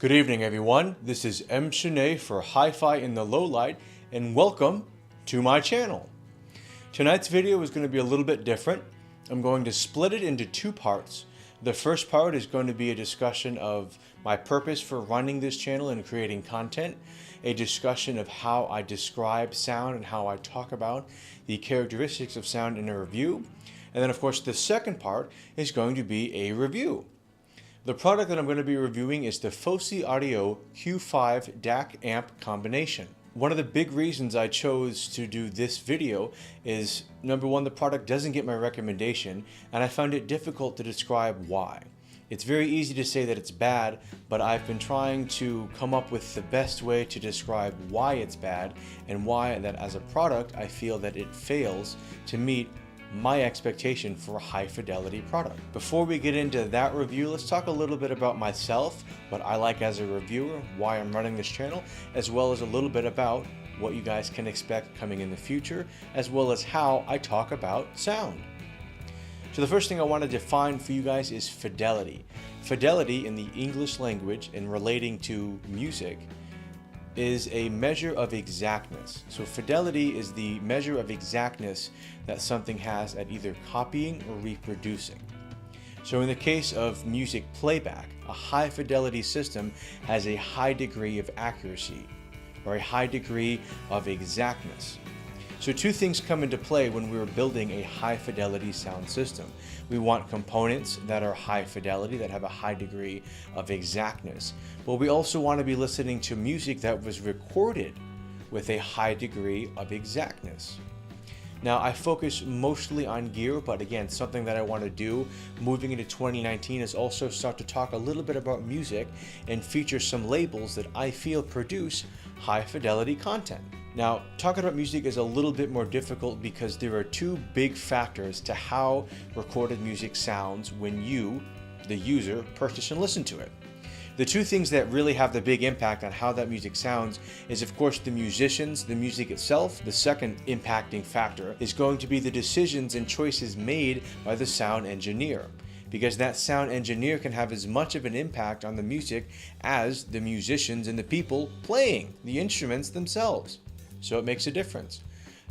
Good evening, everyone. This is M. Shanae for HiFi in the Low Light, and welcome to my channel. Tonight's video is going to be a little bit different. I'm going to split it into two parts. The first part is going to be a discussion of my purpose for running this channel and creating content, a discussion of how I describe sound and how I talk about the characteristics of sound in a review, and then of course the second part is going to be a review. The product that I'm going to be reviewing is the Fosi Audio Q5 DAC amp combination. One of the big reasons I chose to do this video is, number one, the product doesn't get my recommendation, and I found it difficult to describe why. It's very easy to say that it's bad, but I've been trying to come up with the best way to describe why it's bad and why that as a product I feel that it fails to meet my expectation for a high fidelity product. Before we get into that review, let's talk a little bit about myself, what I like as a reviewer, why I'm running this channel, as well as a little bit about what you guys can expect coming in the future, as well as how I talk about sound. So the first thing I want to define for you guys is fidelity. Fidelity in the English language and relating to music is a measure of exactness. So fidelity is the measure of exactness that something has at either copying or reproducing. So in the case of music playback, a high fidelity system has a high degree of accuracy or a high degree of exactness. So two things come into play when we're building a high fidelity sound system. We want components that are high fidelity, that have a high degree of exactness, but we also want to be listening to music that was recorded with a high degree of exactness. Now, I focus mostly on gear, but again, something that I want to do moving into 2019 is also start to talk a little bit about music and feature some labels that I feel produce high fidelity content. Now, talking about music is a little bit more difficult because there are two big factors to how recorded music sounds when you, the user, purchase and listen to it. The two things that really have the big impact on how that music sounds is, of course, the musicians, the music itself. The second impacting factor is going to be the decisions and choices made by the sound engineer, because that sound engineer can have as much of an impact on the music as the musicians and the people playing the instruments themselves. So it makes a difference.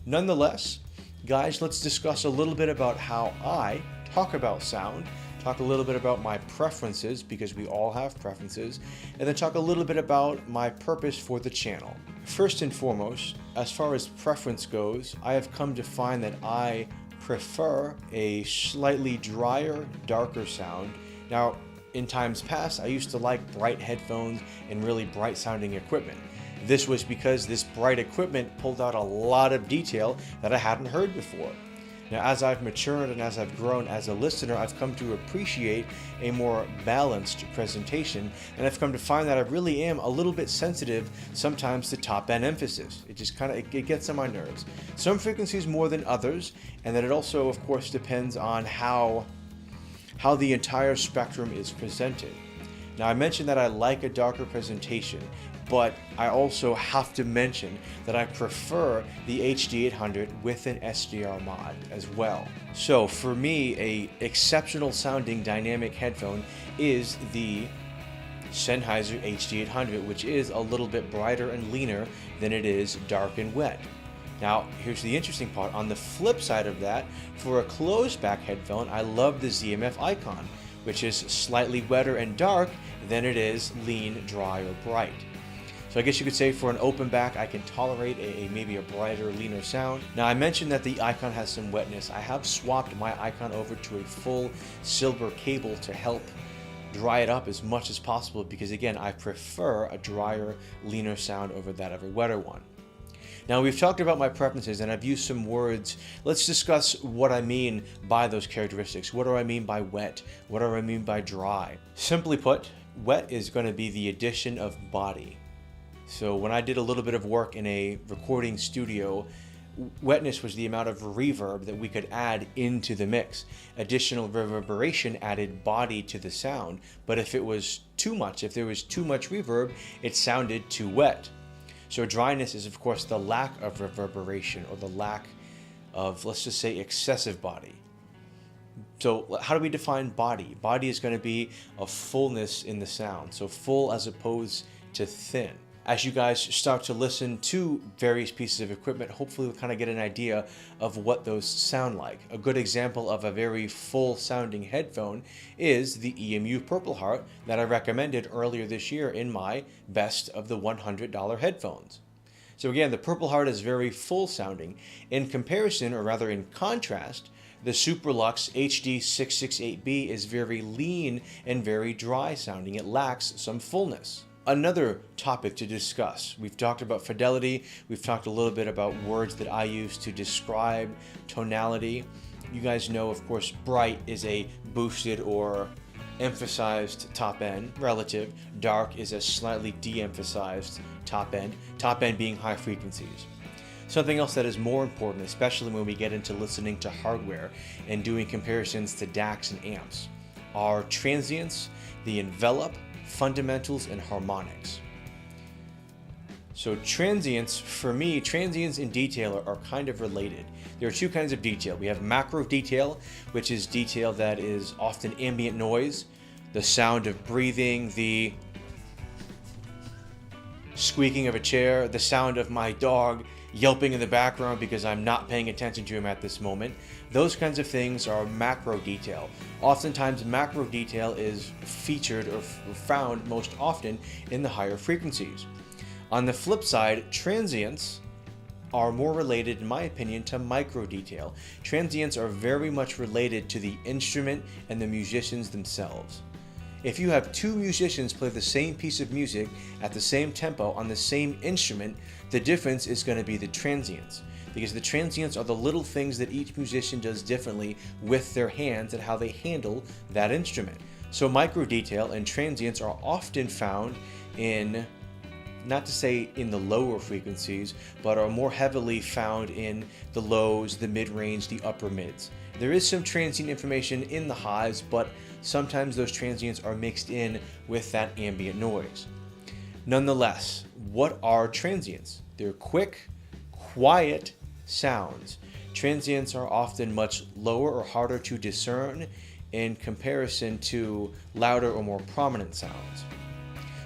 Nonetheless, guys, let's discuss a little bit about how I talk about sound, talk a little bit about my preferences, because we all have preferences, and then talk a little bit about my purpose for the channel. First and foremost, as far as preference goes, I have come to find that I prefer a slightly drier, darker sound. Now, in times past, I used to like bright headphones and really bright sounding equipment. This was because this bright equipment pulled out a lot of detail that I hadn't heard before. Now, as I've matured and as I've grown as a listener, I've come to appreciate a more balanced presentation, and I've come to find that I really am a little bit sensitive sometimes to top end emphasis. It just it gets on my nerves. Some frequencies more than others, and then it also, of course, depends on how the entire spectrum is presented. Now, I mentioned that I like a darker presentation, but I also have to mention that I prefer the HD800 with an SDR mod as well. So for me, a exceptional sounding dynamic headphone is the Sennheiser HD800, which is a little bit brighter and leaner than it is dark and wet. Now, here's the interesting part. On the flip side of that, for a closed back headphone, I love the ZMF Icon, which is slightly wetter and dark than it is lean, dry, or bright. So I guess you could say for an open back, I can tolerate maybe a brighter, leaner sound. Now, I mentioned that the Icon has some wetness. I have swapped my Icon over to a full silver cable to help dry it up as much as possible, because again, I prefer a drier, leaner sound over that of a wetter one. Now, we've talked about my preferences and I've used some words. Let's discuss what I mean by those characteristics. What do I mean by wet? What do I mean by dry? Simply put, wet is going to be the addition of body. So when I did a little bit of work in a recording studio, wetness was the amount of reverb that we could add into the mix. Additional reverberation added body to the sound, but if it was too much, if there was too much reverb, it sounded too wet. So dryness is, of course, the lack of reverberation or the lack of, let's just say, excessive body. So how do we define body? Body is going to be a fullness in the sound. So full as opposed to thin. As you guys start to listen to various pieces of equipment, hopefully we'll kind of get an idea of what those sound like. A good example of a very full sounding headphone is the EMU Purple Heart that I recommended earlier this year in my best of the $100 headphones. So again, the Purple Heart is very full sounding. In comparison, or rather in contrast, the Superlux HD668B is very lean and very dry sounding. It lacks some fullness. Another topic to discuss. We've talked about fidelity. We've talked a little bit about words that I use to describe tonality. You guys know, of course, bright is a boosted or emphasized top end relative. Dark is a slightly de-emphasized top end being high frequencies. Something else that is more important, especially when we get into listening to hardware and doing comparisons to DACs and amps, are transients, the envelope, fundamentals, and harmonics. So transients, for me, transients and detail are kind of related. There are two kinds of detail. We have macro detail, which is detail that is often ambient noise, the sound of breathing, the squeaking of a chair, the sound of my dog yelping in the background because I'm not paying attention to him at this moment. Those kinds of things are macro detail. Oftentimes macro detail is featured or found most often in the higher frequencies. On the flip side, transients are more related, in my opinion, to micro detail. Transients are very much related to the instrument and the musicians themselves. If you have two musicians play the same piece of music at the same tempo on the same instrument, the difference is going to be the transients. Because the transients are the little things that each musician does differently with their hands and how they handle that instrument. So micro detail and transients are often found in, not to say in the lower frequencies, but are more heavily found in the lows, the mid-range, the upper mids. There is some transient information in the highs, but sometimes those transients are mixed in with that ambient noise. Nonetheless, what are transients? They're quick, quiet sounds. Transients are often much lower or harder to discern in comparison to louder or more prominent sounds.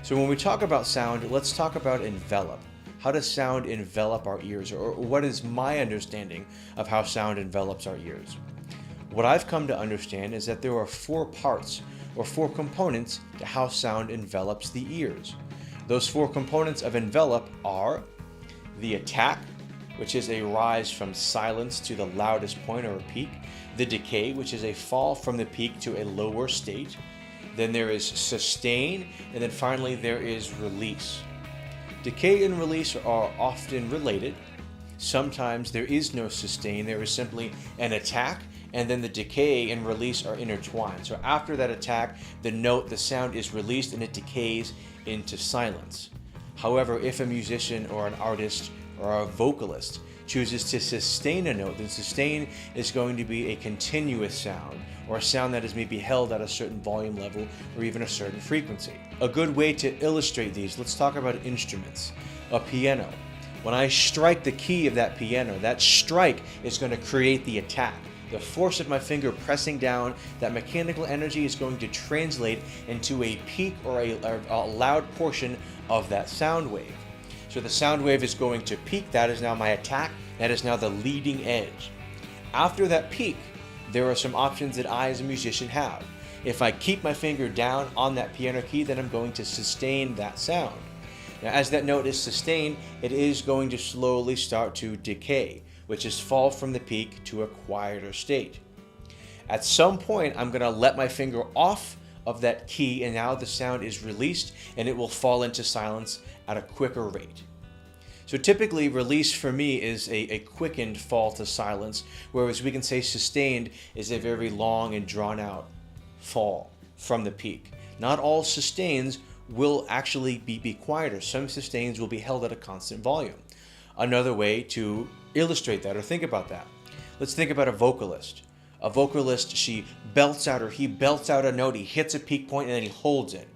So when we talk about sound, let's talk about envelop. How does sound envelop our ears? Or what is my understanding of how sound envelops our ears? What I've come to understand is that there are four parts or four components to how sound envelops the ears. Those four components of envelop are the attack, which is a rise from silence to the loudest point or a peak, the decay, which is a fall from the peak to a lower state, then there is sustain, and then finally there is release. Decay and release are often related. Sometimes there is no sustain, there is simply an attack, and then the decay and release are intertwined. So after that attack, the sound is released and it decays into silence. However, if a musician or an artist or a vocalist chooses to sustain a note, then sustain is going to be a continuous sound, or a sound that is maybe held at a certain volume level or even a certain frequency. A good way to illustrate these, let's talk about instruments. A piano. When I strike the key of that piano, that strike is going to create the attack. The force of my finger pressing down, that mechanical energy is going to translate into a peak or a loud portion of that sound wave. So the sound wave is going to peak, that is now my attack, that is now the leading edge. After that peak, there are some options that I as a musician have. If I keep my finger down on that piano key, then I'm going to sustain that sound. Now as that note is sustained, it is going to slowly start to decay, which is fall from the peak to a quieter state. At some point, I'm going to let my finger off of that key, and now the sound is released and it will fall into silence at a quicker rate. So typically, release for me is a quickened fall to silence, whereas we can say sustained is a very long and drawn out fall from the peak. Not all sustains will actually be quieter. Some sustains will be held at a constant volume. Another way to illustrate that or think about that, let's think about a vocalist. A vocalist, he belts out a note, he hits a peak point and then he holds it.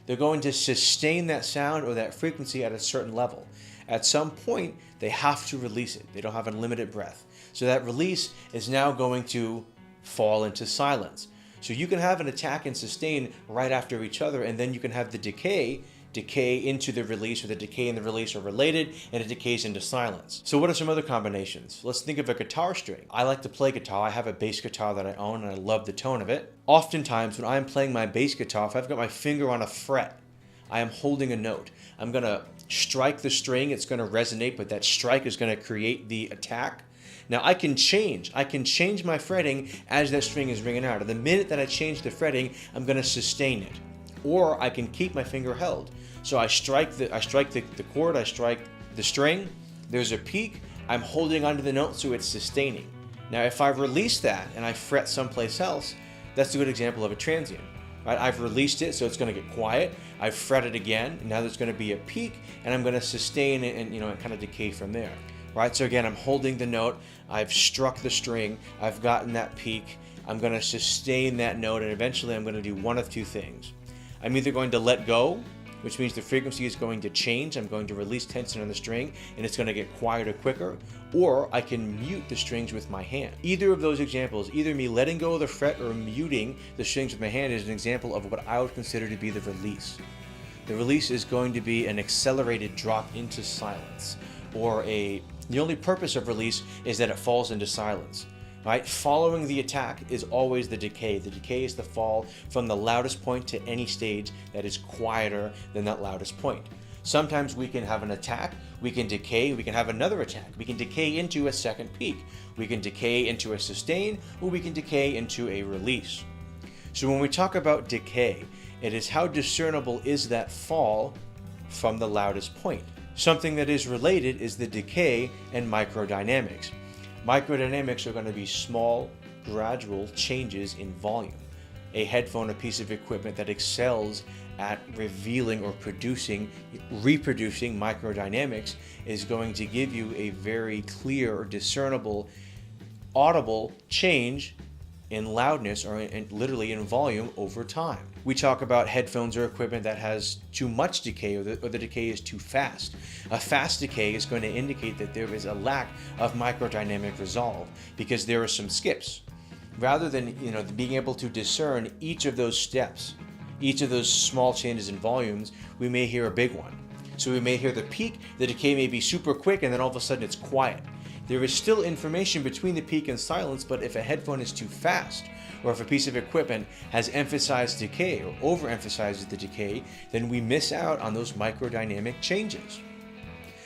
They're going to sustain that sound or that frequency at a certain level. At some point, they have to release it. They don't have unlimited breath. So that release is now going to fall into silence. So you can have an attack and sustain right after each other, and then you can have the decay into the release, or the decay and the release are related, and it decays into silence. So what are some other combinations? Let's think of a guitar string. I like to play guitar. I have a bass guitar that I own, and I love the tone of it. Oftentimes when I'm playing my bass guitar, if I've got my finger on a fret, I am holding a note. I'm gonna strike the string, it's gonna resonate, but that strike is gonna create the attack. Now I can change my fretting as that string is ringing out. At the minute that I change the fretting, I'm gonna sustain it. Or I can keep my finger held. So I strike the chord, I strike the string, there's a peak, I'm holding onto the note so it's sustaining. Now if I release that and I fret someplace else, that's a good example of a transient. Right? I've released it, so it's going to get quiet. I've fretted again, and now there's going to be a peak, and I'm going to sustain it and kind of decay from there. Right? So again, I'm holding the note, I've struck the string, I've gotten that peak, I'm going to sustain that note, and eventually I'm going to do one of two things. I'm either going to let go, which means the frequency is going to change. I'm going to release tension on the string, and it's going to get quieter quicker, or I can mute the strings with my hand. Either of those examples, either me letting go of the fret or muting the strings with my hand, is an example of what I would consider to be the release. The release is going to be an accelerated drop into silence, or the only purpose of release is that it falls into silence. Right? Following the attack is always the decay. The decay is the fall from the loudest point to any stage that is quieter than that loudest point. Sometimes we can have an attack, we can decay, we can have another attack, we can decay into a second peak, we can decay into a sustain, or we can decay into a release. So when we talk about decay, it is how discernible is that fall from the loudest point. Something that is related is the decay and microdynamics. Microdynamics are going to be small, gradual changes in volume. A headphone, a piece of equipment that excels at revealing or reproducing microdynamics, is going to give you a very clear or discernible, audible change in loudness or literally in volume over time. We talk about headphones or equipment that has too much decay, or the decay is too fast. A fast decay is going to indicate that there is a lack of microdynamic resolve because there are some skips. Rather than being able to discern each of those steps, each of those small changes in volumes, we may hear a big one. So we may hear the peak, the decay may be super quick, and then all of a sudden it's quiet. There is still information between the peak and silence, but if a headphone is too fast, or if a piece of equipment has emphasized decay or overemphasizes the decay, then we miss out on those microdynamic changes.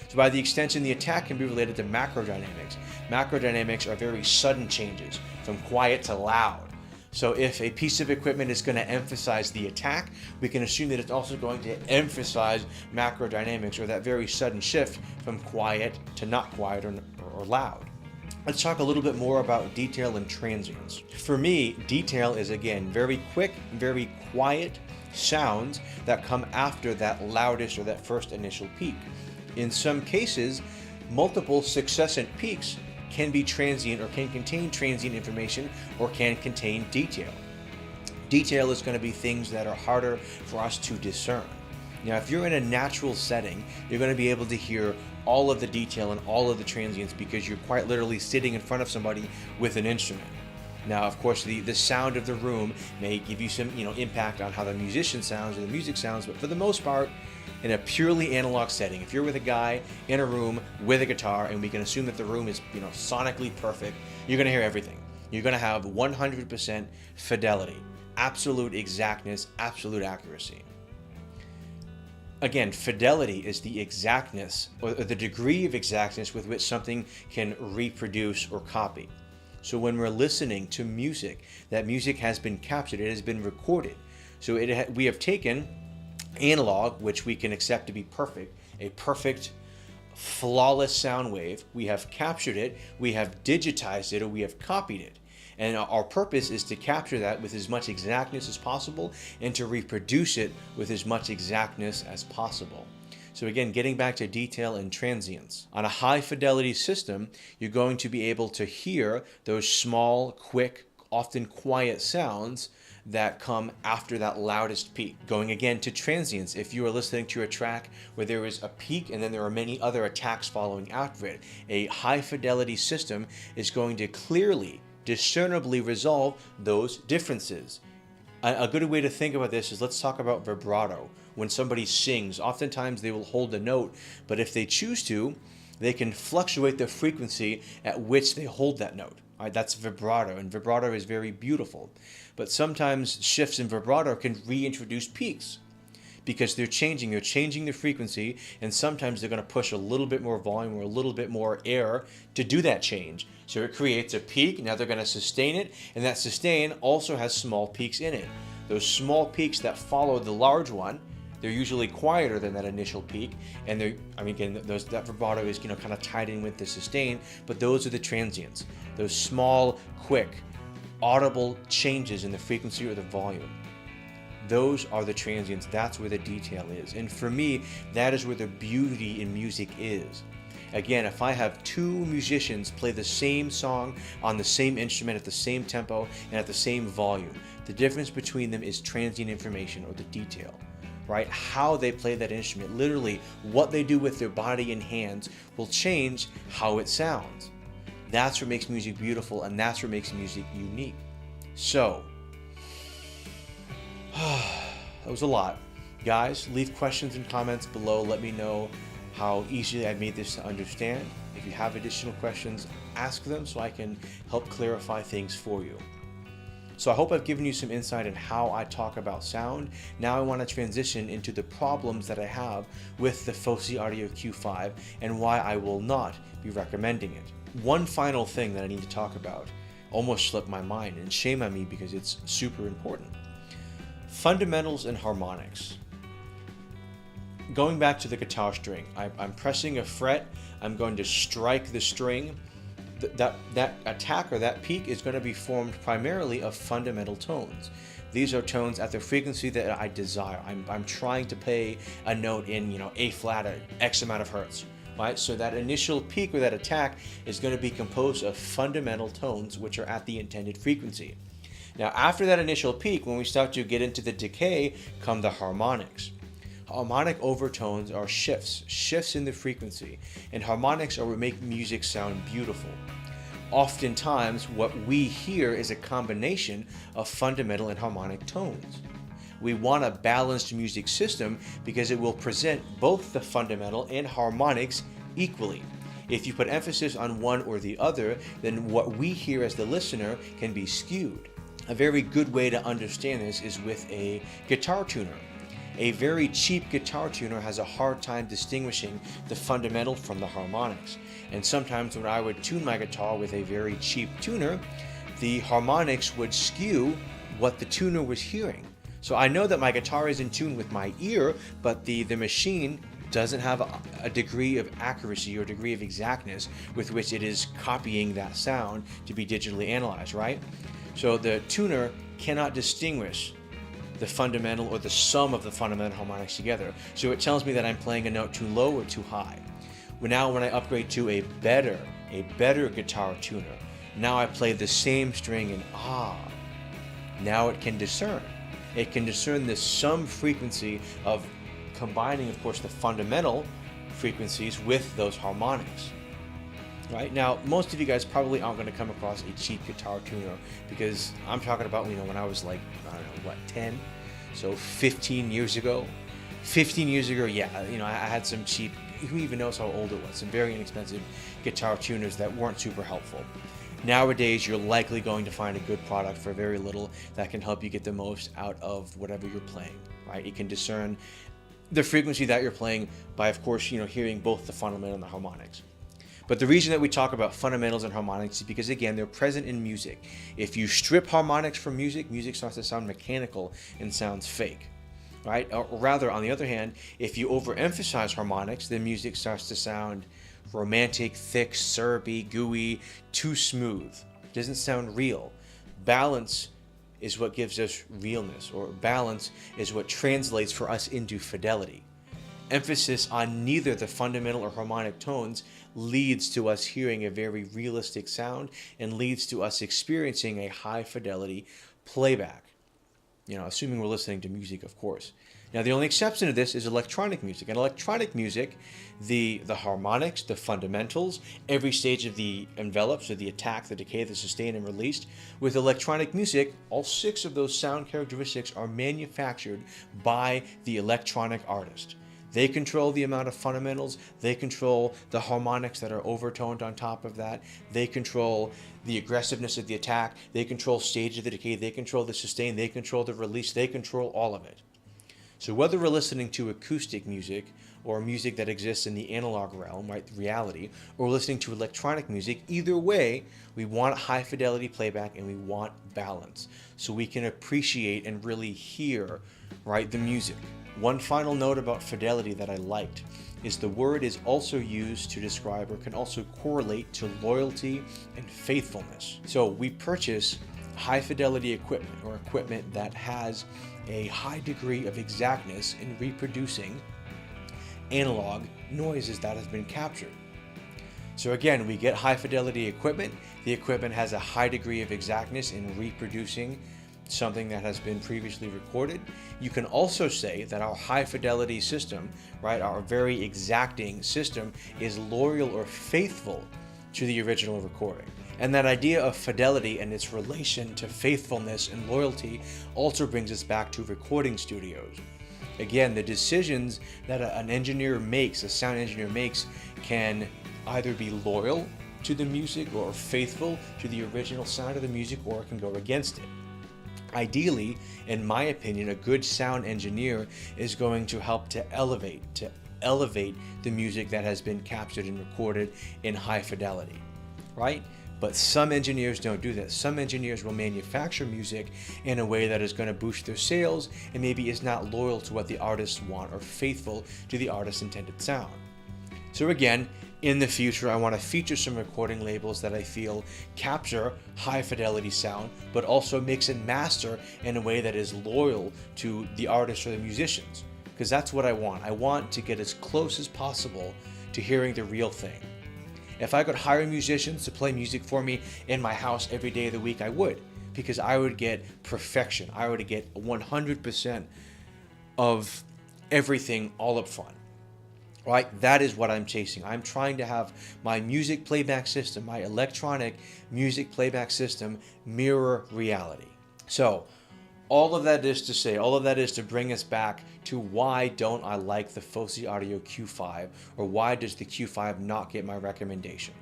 So by the extension, the attack can be related to macrodynamics. Macrodynamics are very sudden changes from quiet to loud. So if a piece of equipment is going to emphasize the attack, we can assume that it's also going to emphasize macrodynamics, or that very sudden shift from quiet to not quiet or loud. Let's talk a little bit more about detail and transients. For me, detail is, again, very quick, very quiet sounds that come after that loudest or that first initial peak. In some cases, multiple successive peaks can be transient, or can contain transient information, or can contain detail. Detail is going to be things that are harder for us to discern. Now, if you're in a natural setting, you're going to be able to hear all of the detail and all of the transients because you're quite literally sitting in front of somebody with an instrument. Now, of course, the sound of the room may give you some impact on how the musician sounds or the music sounds, but for the most part, in a purely analog setting, if you're with a guy in a room with a guitar, and we can assume that the room is sonically perfect, you're going to hear everything. You're going to have 100% fidelity, absolute exactness, absolute accuracy. Again, fidelity is the exactness, or the degree of exactness with which something can reproduce or copy. So when we're listening to music, that music has been captured, it has been recorded. So we have taken analog, which we can accept to be perfect, a perfect, flawless sound wave. We have captured it, we have digitized it, or we have copied it. And our purpose is to capture that with as much exactness as possible and to reproduce it with as much exactness as possible. So again, getting back to detail and transients. On a high fidelity system, you're going to be able to hear those small, quick, often quiet sounds that come after that loudest peak. Going again to transients, if you are listening to a track where there is a peak and then there are many other attacks following after it, a high fidelity system is going to clearly discernibly resolve those differences. A good way to think about this is, let's talk about vibrato. When somebody sings, oftentimes they will hold a note, but if they choose to, they can fluctuate the frequency at which they hold that note. All right, that's vibrato, and vibrato is very beautiful. But sometimes shifts in vibrato can reintroduce peaks because they're changing the frequency, and sometimes they're going to push a little bit more volume or a little bit more air to do that change. So it creates a peak. Now they're going to sustain it, and that sustain also has small peaks in it. Those small peaks that follow the large one, they're usually quieter than that initial peak, and that vibrato is kind of tied in with the sustain, but those are the transients. Those small, quick, audible changes in the frequency or the volume. Those are the transients. That's where the detail is. And for me, that is where the beauty in music is. Again, if I have two musicians play the same song on the same instrument at the same tempo and at the same volume, the difference between them is transient information, or the detail, right? How they play that instrument, literally what they do with their body and hands, will change how it sounds. That's what makes music beautiful, and that's what makes music unique. So, that was a lot. Guys, leave questions and comments below. Let me know how easily I made this to understand. If you have additional questions, ask them so I can help clarify things for you. So I hope I've given you some insight on how I talk about sound. Now I want to transition into the problems that I have with the Fosi Audio Q5 and why I will not be recommending it. One final thing that I need to talk about almost slipped my mind, and shame on me because it's super important. Fundamentals and harmonics. Going back to the guitar string, I'm pressing a fret, I'm going to strike the string. That attack or that peak is going to be formed primarily of fundamental tones. These are tones at the frequency that I desire. I'm trying to play a note in A flat at X amount of hertz. Right? So that initial peak or that attack is going to be composed of fundamental tones which are at the intended frequency. Now after that initial peak, when we start to get into the decay, come the harmonics. Harmonic overtones are shifts in the frequency, and harmonics are what make music sound beautiful. Oftentimes, what we hear is a combination of fundamental and harmonic tones. We want a balanced music system because it will present both the fundamental and harmonics equally. If you put emphasis on one or the other, then what we hear as the listener can be skewed. A very good way to understand this is with a guitar tuner. A very cheap guitar tuner has a hard time distinguishing the fundamental from the harmonics. And sometimes when I would tune my guitar with a very cheap tuner, the harmonics would skew what the tuner was hearing. So I know that my guitar is in tune with my ear, but the machine doesn't have a degree of accuracy or degree of exactness with which it is copying that sound to be digitally analyzed, right? So the tuner cannot distinguish the fundamental or the sum of the fundamental harmonics together. So it tells me that I'm playing a note too low or too high. Well, now when I upgrade to a better guitar tuner, now I play the same string and now it can discern. It can discern the sum frequency of combining, of course, the fundamental frequencies with those harmonics. Right? Now, most of you guys probably aren't going to come across a cheap guitar tuner because I'm talking about, when I was like, 10? So 15 years ago. 15 years ago, yeah, I had some cheap, who even knows how old it was, some very inexpensive guitar tuners that weren't super helpful. Nowadays, you're likely going to find a good product for very little that can help you get the most out of whatever you're playing, right? It can discern the frequency that you're playing by, of course, hearing both the fundamental and the harmonics. But the reason that we talk about fundamentals and harmonics is because, again, they're present in music. If you strip harmonics from music, music starts to sound mechanical and sounds fake, right? Or rather, on the other hand, if you overemphasize harmonics, then music starts to sound romantic, thick, syrupy, gooey, too smooth. It doesn't sound real. Balance is what gives us realness, or balance is what translates for us into fidelity. Emphasis on neither the fundamental or harmonic tones leads to us hearing a very realistic sound and leads to us experiencing a high fidelity playback. Assuming we're listening to music, of course. Now, the only exception to this is electronic music. In electronic music, the harmonics, the fundamentals, every stage of the envelope, so the attack, the decay, the sustain, and released. With electronic music, all 6 of those sound characteristics are manufactured by the electronic artist. They control the amount of fundamentals, they control the harmonics that are overtoned on top of that, they control the aggressiveness of the attack, they control stage of the decay, they control the sustain, they control the release, they control all of it. So whether we're listening to acoustic music or music that exists in the analog realm, right, reality, or listening to electronic music, either way, we want high fidelity playback and we want balance so we can appreciate and really hear, right, the music. One final note about fidelity that I liked is the word is also used to describe or can also correlate to loyalty and faithfulness. So we purchase high fidelity equipment or equipment that has a high degree of exactness in reproducing analog noises that have been captured. So again, we get high fidelity equipment. The equipment has a high degree of exactness in reproducing something that has been previously recorded. You can also say that our high fidelity system, right, our very exacting system is loyal or faithful to the original recording. And that idea of fidelity and its relation to faithfulness and loyalty also brings us back to recording studios. Again, the decisions that an engineer makes, a sound engineer makes, can either be loyal to the music or faithful to the original sound of the music, or it can go against it. Ideally, in my opinion, a good sound engineer is going to help to elevate the music that has been captured and recorded in high fidelity, right? But some engineers don't do that. Some engineers will manufacture music in a way that is going to boost their sales and maybe is not loyal to what the artists want or faithful to the artist's intended sound. So again, in the future, I want to feature some recording labels that I feel capture high fidelity sound, but also mix and master in a way that is loyal to the artists or the musicians, because that's what I want. I want to get as close as possible to hearing the real thing. If I could hire musicians to play music for me in my house every day of the week, I would, because I would get perfection. I would get 100% of everything all up front. Right? That is what I'm chasing. I'm trying to have my music playback system, my electronic music playback system, mirror reality. So, all of that is to say, all of that is to bring us back to why don't I like the Fosi Audio Q5, or why does the Q5 not get my recommendation?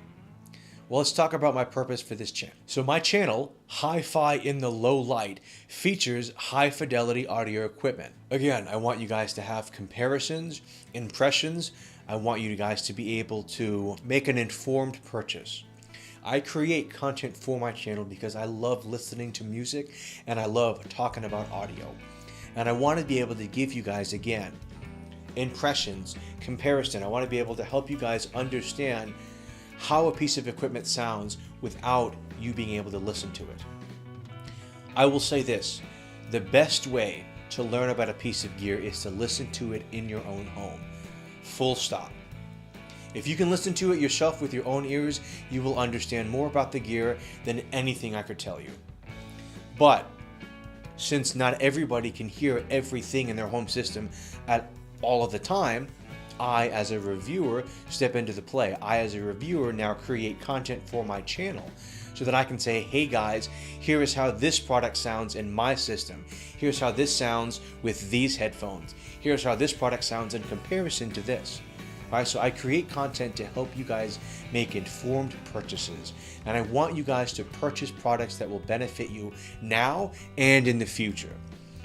Well, let's talk about my purpose for this channel. So my channel, HiFi in the Low Light, features high fidelity audio equipment. Again, I want you guys to have comparisons, impressions. I want you guys to be able to make an informed purchase. I create content for my channel because I love listening to music and I love talking about audio. And I want to be able to give you guys, again, impressions, comparison. I want to be able to help you guys understand how a piece of equipment sounds without you being able to listen to it. I will say this, the best way to learn about a piece of gear is to listen to it in your own home. Full stop. If you can listen to it yourself with your own ears, you will understand more about the gear than anything I could tell you. But since not everybody can hear everything in their home system at all of the time, I, as a reviewer, step into the play. I, as a reviewer, now create content for my channel so that I can say, hey guys, here is how this product sounds in my system. Here's how this sounds with these headphones. Here's how this product sounds in comparison to this. All right, so I create content to help you guys make informed purchases. And I want you guys to purchase products that will benefit you now and in the future.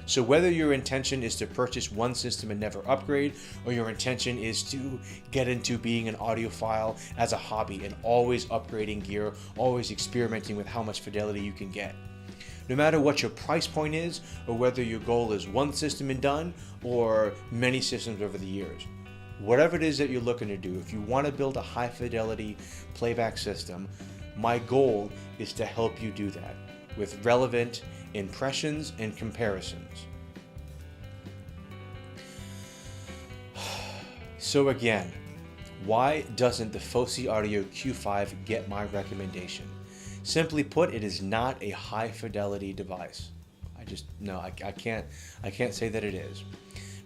So whether your intention is to purchase one system and never upgrade, or your intention is to get into being an audiophile as a hobby and always upgrading gear, always experimenting with how much fidelity you can get. No matter what your price point is, or whether your goal is one system and done, or many systems over the years. Whatever it is that you're looking to do, if you want to build a high fidelity playback system, my goal is to help you do that with relevant impressions and comparisons. So again, why doesn't the Fosi Audio Q5 get my recommendation? Simply put, it is not a high fidelity device. I can't say that it is.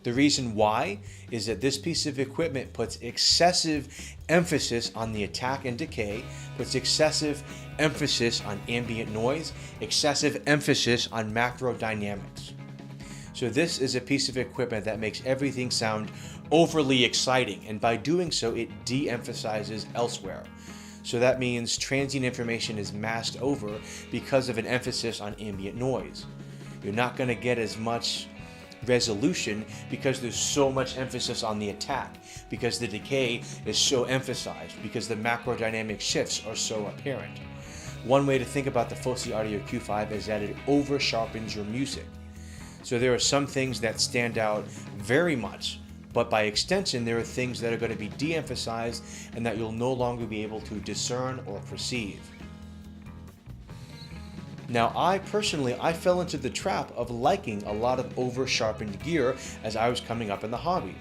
The reason why is that this piece of equipment puts excessive emphasis on the attack and decay, puts excessive emphasis on ambient noise, excessive emphasis on macro dynamics. So this is a piece of equipment that makes everything sound overly exciting, and by doing so, it de-emphasizes elsewhere. So that means transient information is masked over because of an emphasis on ambient noise. You're not going to get as much resolution because there's so much emphasis on the attack, because the decay is so emphasized, because the macro dynamic shifts are so apparent. One way to think about the Fosi Audio Q5 is that it over sharpens your music. So there are some things that stand out very much, but by extension there are things that are going to be de-emphasized and that you'll no longer be able to discern or perceive. Now I fell into the trap of liking a lot of over sharpened gear as I was coming up in the hobby.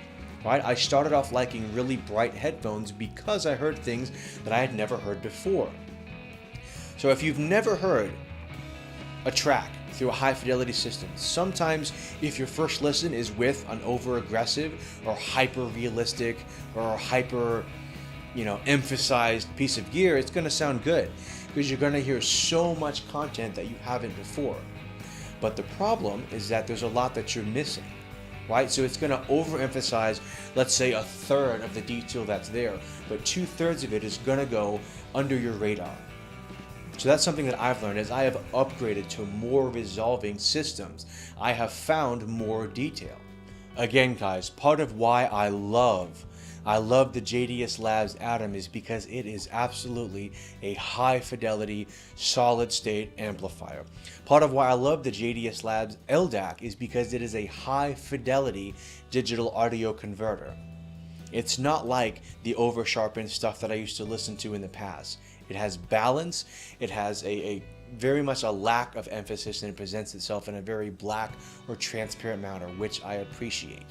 Right? I started off liking really bright headphones because I heard things that I had never heard before. So if you've never heard a track through a high fidelity system, sometimes if your first listen is with an over aggressive or hyper realistic or hyper, emphasized piece of gear, it's going to sound good because you're going to hear so much content that you haven't before. But the problem is that there's a lot that you're missing, right? So it's going to overemphasize, let's say, a third of the detail that's there, but 2/3 of it is going to go under your radar. So that's something that I've learned as I have upgraded to more resolving systems. I have found more detail. Again, guys, part of why I love the JDS Labs Atom is because it is absolutely a high fidelity, solid state amplifier. Part of why I love the JDS Labs LDAC is because it is a high fidelity digital audio converter. It's not like the over sharpened stuff that I used to listen to in the past. It has balance, it has a very much a lack of emphasis, and it presents itself in a very black or transparent manner, which I appreciate.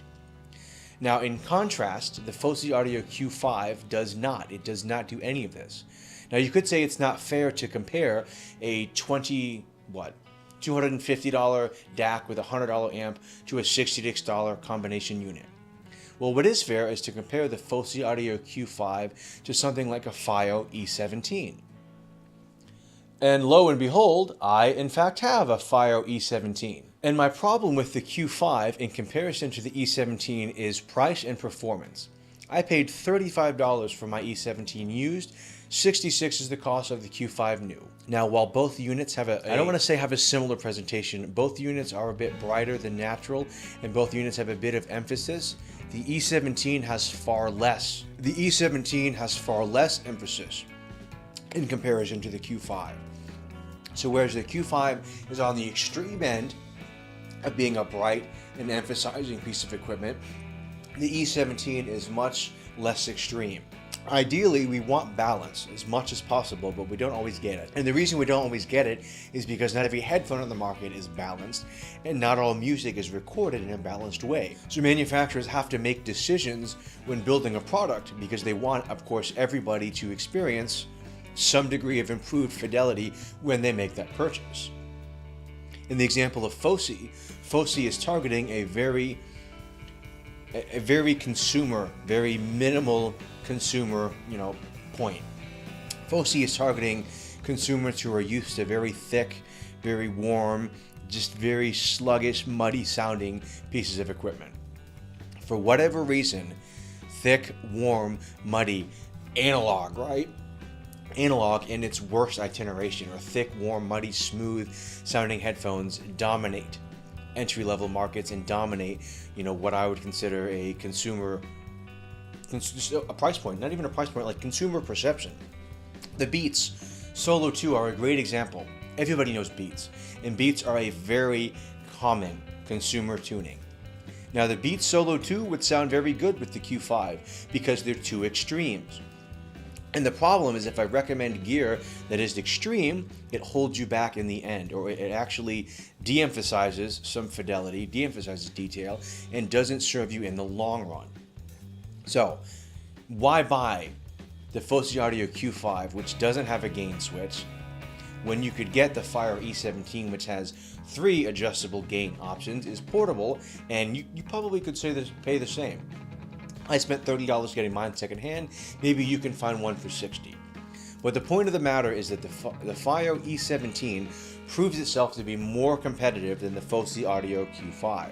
Now, in contrast, the Fosi Audio Q5 does not. It does not do any of this. Now, you could say it's not fair to compare a $250 DAC with a $100 amp to a $66 combination unit. Well, what is fair is to compare the Fosi Audio Q5 to something like a FiO E17. And lo and behold, I in fact have a FiO E17. And my problem with the Q5 in comparison to the E17 is price and performance. I paid $35 for my E17 used, $66 is the cost of the Q5 new. Now, while both units have I don't want to say have a similar presentation, both units are a bit brighter than natural, and both units have a bit of emphasis. The E17 has far less. The E17 has far less emphasis in comparison to the Q5. So whereas the Q5 is on the extreme end of being a bright and emphasizing piece of equipment, the E17 is much less extreme. Ideally, we want balance as much as possible, but we don't always get it. And the reason we don't always get it is because not every headphone on the market is balanced, and not all music is recorded in a balanced way. So manufacturers have to make decisions when building a product because they want, of course, everybody to experience some degree of improved fidelity when they make that purchase. In the example of Fosi, Fosi is targeting a very consumer, very minimal consumer, point. Fosi is targeting consumers who are used to very thick, very warm, just very sluggish, muddy sounding pieces of equipment. For whatever reason, thick, warm, muddy, analog, right? Analog in its worst iteration, or thick, warm, muddy, smooth sounding headphones dominate entry-level markets and dominate, what I would consider a a price point, not even a price point, like consumer perception. The Beats Solo 2 are a great example. Everybody knows Beats, and Beats are a very common consumer tuning. Now, the Beats Solo 2 would sound very good with the Q5 because they're two extremes. And the problem is if I recommend gear that is extreme, it holds you back in the end, or it actually de-emphasizes some fidelity, de-emphasizes detail, and doesn't serve you in the long run. So, why buy the Fosi Audio Q5, which doesn't have a gain switch, when you could get the Fire E17, which has 3 adjustable gain options, is portable, and you probably could pay the same. I spent $30 getting mine secondhand. Maybe you can find one for $60. But the point of the matter is that the Fire E17 proves itself to be more competitive than the Fosi Audio Q5.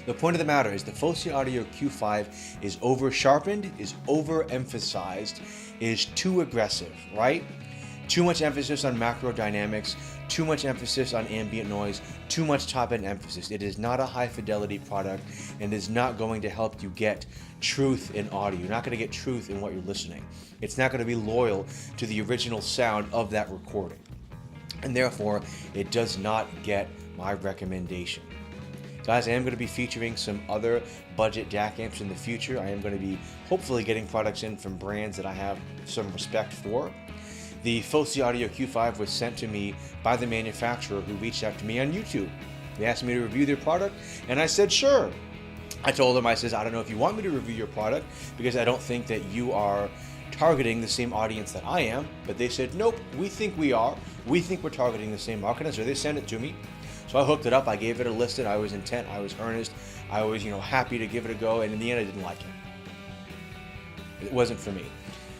The point of the matter is the Fosi Audio Q5 is over-sharpened, is over-emphasized, is too aggressive, right? Too much emphasis on macro dynamics, too much emphasis on ambient noise, too much top-end emphasis. It is not a high-fidelity product and is not going to help you get truth in audio. You're not going to get truth in what you're listening. It's not going to be loyal to the original sound of that recording. And therefore, it does not get my recommendation. Guys, I am going to be featuring some other budget DAC amps in the future. I am going to be hopefully getting products in from brands that I have some respect for. The Fosi Audio Q5 was sent to me by the manufacturer, who reached out to me on YouTube. They asked me to review their product, and I said, sure. I told them, I don't know if you want me to review your product, because I don't think that you are targeting the same audience that I am. But they said, nope, we think we are. We think we're targeting the same market. So they sent it to me. So I hooked it up. I gave it a listen. I was intent. I was earnest. I was, happy to give it a go. And in the end, I didn't like it. It wasn't for me.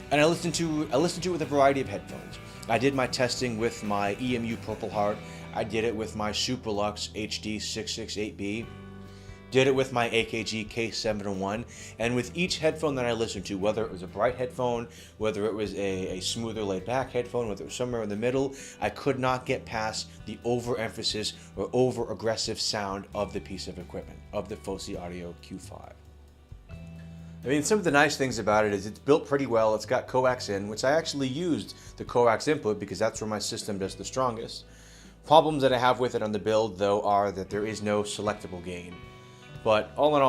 And I listened to it with a variety of headphones. I did my testing with my EMU Purple Heart. I did it with my Superlux HD 668B. Did it with my AKG K701. And with each headphone that I listened to, whether it was a bright headphone, whether it was a smoother laid back headphone, whether it was somewhere in the middle, I could not get past the overemphasis or over aggressive sound of the piece of equipment, of the Fosi Audio Q5. I mean, some of the nice things about it is it's built pretty well. It's got coax in, which I actually used the coax input because that's where my system does the strongest. Problems that I have with it on the build, though, are that there is no selectable gain. But all in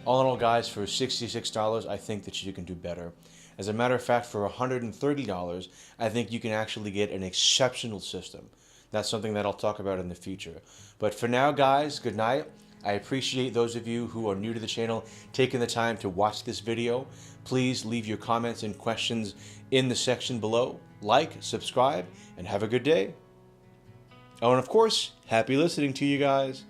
all, guys, for $66, I think that you can do better. As a matter of fact, for $130, I think you can actually get an exceptional system. That's something that I'll talk about in the future. But for now, guys, good night. I appreciate those of you who are new to the channel taking the time to watch this video. Please leave your comments and questions in the section below. Like, subscribe, and have a good day. Oh, and of course, happy listening to you guys.